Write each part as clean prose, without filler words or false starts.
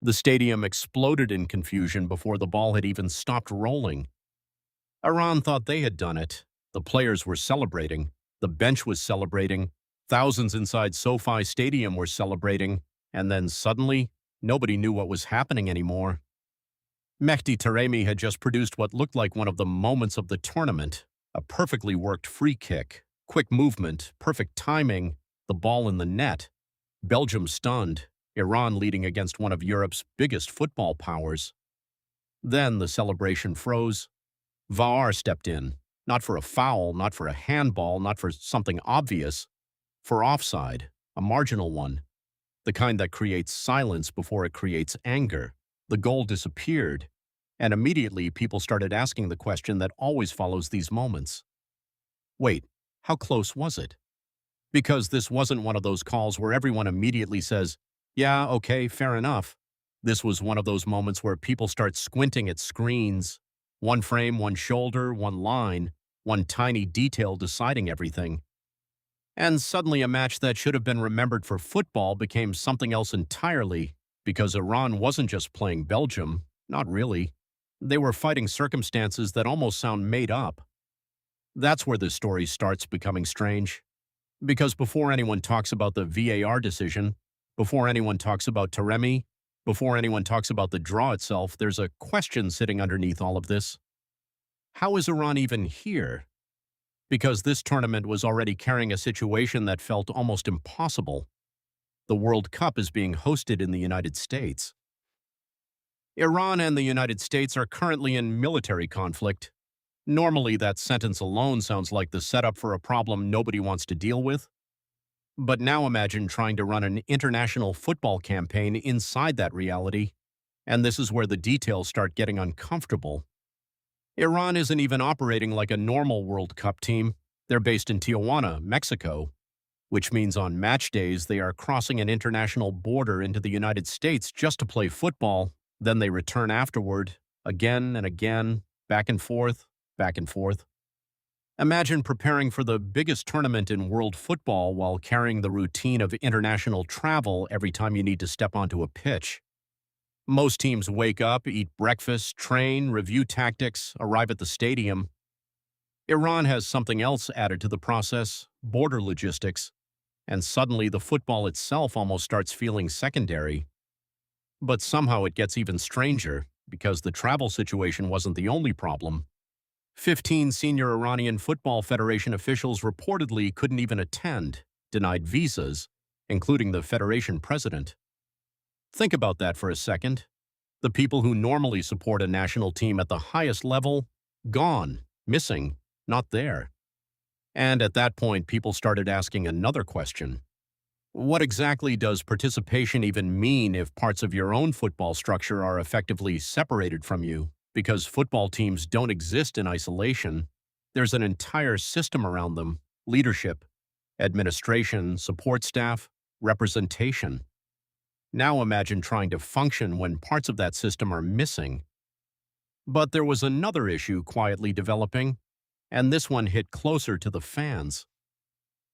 The stadium exploded in confusion before the ball had even stopped rolling. Iran thought they had done it. The players were celebrating. The bench was celebrating. Thousands inside SoFi Stadium were celebrating. And then suddenly, nobody knew what was happening anymore. Mehdi Taremi had just produced what looked like one of the moments of the tournament. A perfectly worked free kick, quick movement, perfect timing, the ball in the net. Belgium stunned, Iran leading against one of Europe's biggest football powers. Then the celebration froze. VAR stepped in, not for a foul, not for a handball, not for something obvious, for offside, a marginal one, the kind that creates silence before it creates anger. The goal disappeared, and immediately people started asking the question that always follows these moments. Wait, how close was it? Because this wasn't one of those calls where everyone immediately says, yeah, okay, fair enough. This was one of those moments where people start squinting at screens, one frame, one shoulder, one line, one tiny detail deciding everything. And suddenly a match that should have been remembered for football became something else entirely, because Iran wasn't just playing Belgium, not really. They were fighting circumstances that almost sound made up. That's where the story starts becoming strange. Because before anyone talks about the VAR decision, before anyone talks about Taremi, before anyone talks about the draw itself, there's a question sitting underneath all of this. How is Iran even here? Because this tournament was already carrying a situation that felt almost impossible. The World Cup is being hosted in the United States. Iran and the United States are currently in military conflict. Normally, that sentence alone sounds like the setup for a problem nobody wants to deal with. But now imagine trying to run an international football campaign inside that reality, and this is where the details start getting uncomfortable. Iran isn't even operating like a normal World Cup team. They're based in Tijuana, Mexico, which means on match days they are crossing an international border into the United States just to play football. Then they return afterward, again and again, back and forth, back and forth. Imagine preparing for the biggest tournament in world football while carrying the routine of international travel every time you need to step onto a pitch. Most teams wake up, eat breakfast, train, review tactics, arrive at the stadium. Iran has something else added to the process, border logistics, and suddenly the football itself almost starts feeling secondary. But somehow it gets even stranger, because the travel situation wasn't the only problem. 15 senior Iranian Football Federation officials reportedly couldn't even attend, denied visas, including the federation president. Think about that for a second. The people who normally support a national team at the highest level, gone, missing, not there. And at that point, people started asking another question. What exactly does participation even mean if parts of your own football structure are effectively separated from you? Because football teams don't exist in isolation. There's an entire system around them: leadership, administration, support staff, representation. Now imagine trying to function when parts of that system are missing. But there was another issue quietly developing, and this one hit closer to the fans.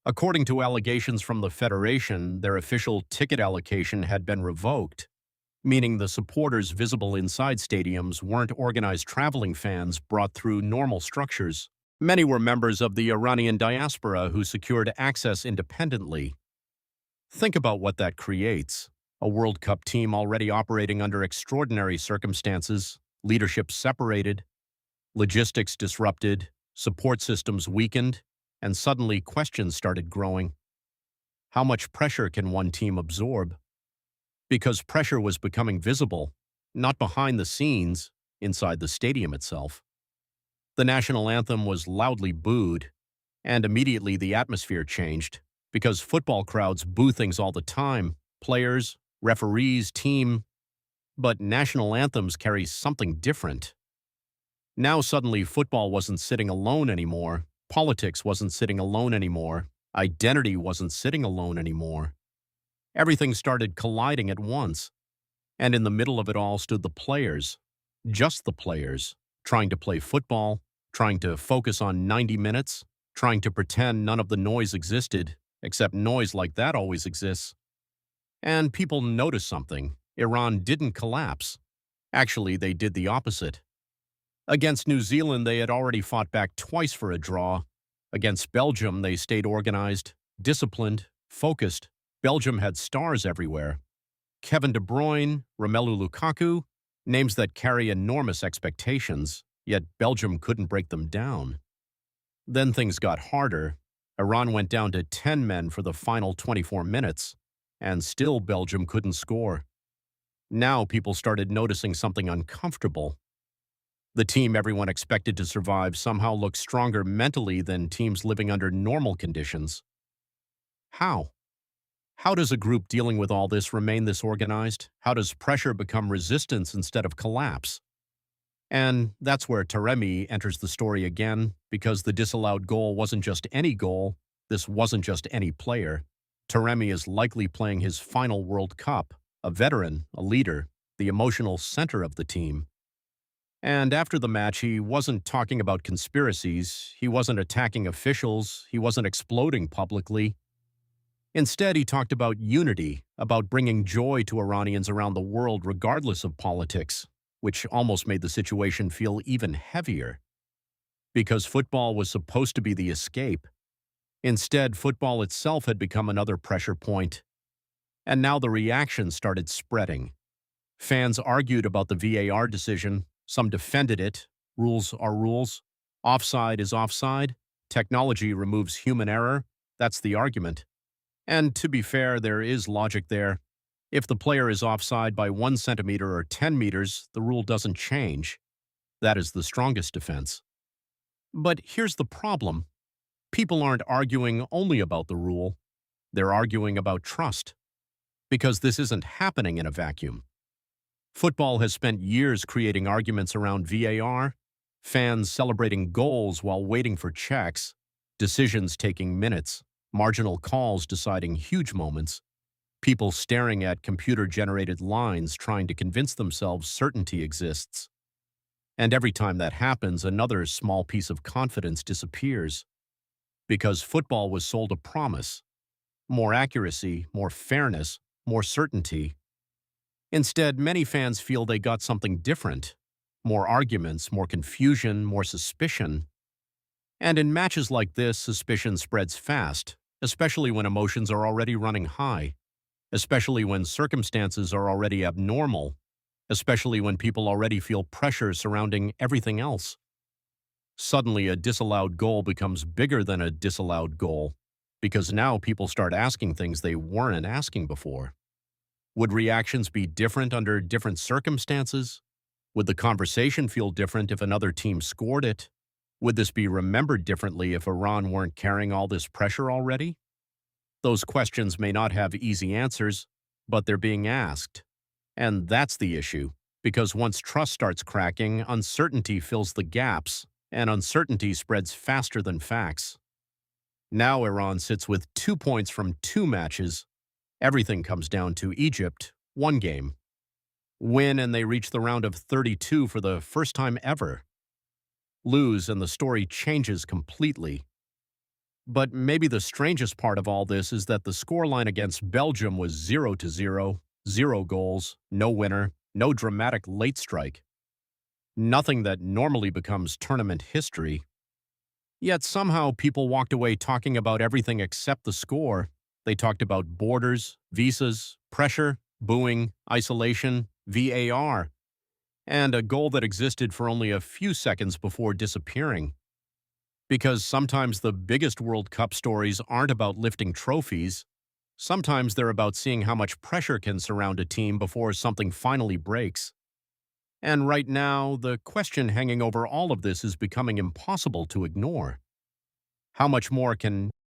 According to allegations from the Federation, their official ticket allocation had been revoked, meaning the supporters visible inside stadiums weren't organized traveling fans brought through normal structures. Many were members of the Iranian diaspora who secured access independently. Think about what that creates. A World Cup team already operating under extraordinary circumstances, leadership separated, logistics disrupted, support systems weakened, and suddenly questions started growing. How much pressure can one team absorb? Because pressure was becoming visible, not behind the scenes, inside the stadium itself. The national anthem was loudly booed, and immediately the atmosphere changed, because football crowds boo things all the time, players, referees, team, but national anthems carry something different. Now suddenly football wasn't sitting alone anymore, politics wasn't sitting alone anymore, identity wasn't sitting alone anymore. Everything started colliding at once, and in the middle of it all stood the players, just the players, trying to play football, trying to focus on 90 minutes, trying to pretend none of the noise existed, except noise like that always exists. And people noticed something. Iran didn't collapse. Actually, they did the opposite. Against New Zealand, they had already fought back twice for a draw. Against Belgium, they stayed organized, disciplined, focused. Belgium had stars everywhere. Kevin De Bruyne, Romelu Lukaku, names that carry enormous expectations, yet Belgium couldn't break them down. Then things got harder. Iran went down to 10 men for the final 24 minutes, and still Belgium couldn't score. Now people started noticing something uncomfortable. The team everyone expected to survive somehow looked stronger mentally than teams living under normal conditions. How? How does a group dealing with all this remain this organized? How does pressure become resistance instead of collapse? And that's where Taremi enters the story again, because the disallowed goal wasn't just any goal, this wasn't just any player. Taremi is likely playing his final World Cup, a veteran, a leader, the emotional center of the team. And after the match, he wasn't talking about conspiracies, he wasn't attacking officials, he wasn't exploding publicly. Instead, he talked about unity, about bringing joy to Iranians around the world regardless of politics, which almost made the situation feel even heavier. Because football was supposed to be the escape. Instead, football itself had become another pressure point. And now the reaction started spreading. Fans argued about the VAR decision, some defended it, rules are rules, offside is offside, technology removes human error, that's the argument. And to be fair, there is logic there. If the player is offside by 1 centimeter or 10 meters, the rule doesn't change. That is the strongest defense. But here's the problem. People aren't arguing only about the rule. They're arguing about trust. Because this isn't happening in a vacuum. Football has spent years creating arguments around VAR, fans celebrating goals while waiting for checks, decisions taking minutes, marginal calls deciding huge moments, people staring at computer-generated lines trying to convince themselves certainty exists. And every time that happens, another small piece of confidence disappears. Because football was sold a promise. More accuracy, more fairness, more certainty. Instead, many fans feel they got something different. More arguments, more confusion, more suspicion. And in matches like this, suspicion spreads fast, especially when emotions are already running high, especially when circumstances are already abnormal, especially when people already feel pressure surrounding everything else. Suddenly, a disallowed goal becomes bigger than a disallowed goal, because now people start asking things they weren't asking before. Would reactions be different under different circumstances? Would the conversation feel different if another team scored it? Would this be remembered differently if Iran weren't carrying all this pressure already? Those questions may not have easy answers, but they're being asked. And that's the issue, because once trust starts cracking, uncertainty fills the gaps, and uncertainty spreads faster than facts. Now Iran sits with 2 points from 2 matches. Everything comes down to Egypt, 1 game. Win and they reach the round of 32 for the first time ever. Lose and the story changes completely. But maybe the strangest part of all this is that the scoreline against Belgium was 0-0, 0 goals, no winner, no dramatic late strike. Nothing that normally becomes tournament history. Yet somehow people walked away talking about everything except the score. They talked about borders, visas, pressure, booing, isolation, VAR, and a goal that existed for only a few seconds before disappearing. Because sometimes the biggest World Cup stories aren't about lifting trophies. Sometimes they're about seeing how much pressure can surround a team before something finally breaks. And right now, the question hanging over all of this is becoming impossible to ignore. How much more can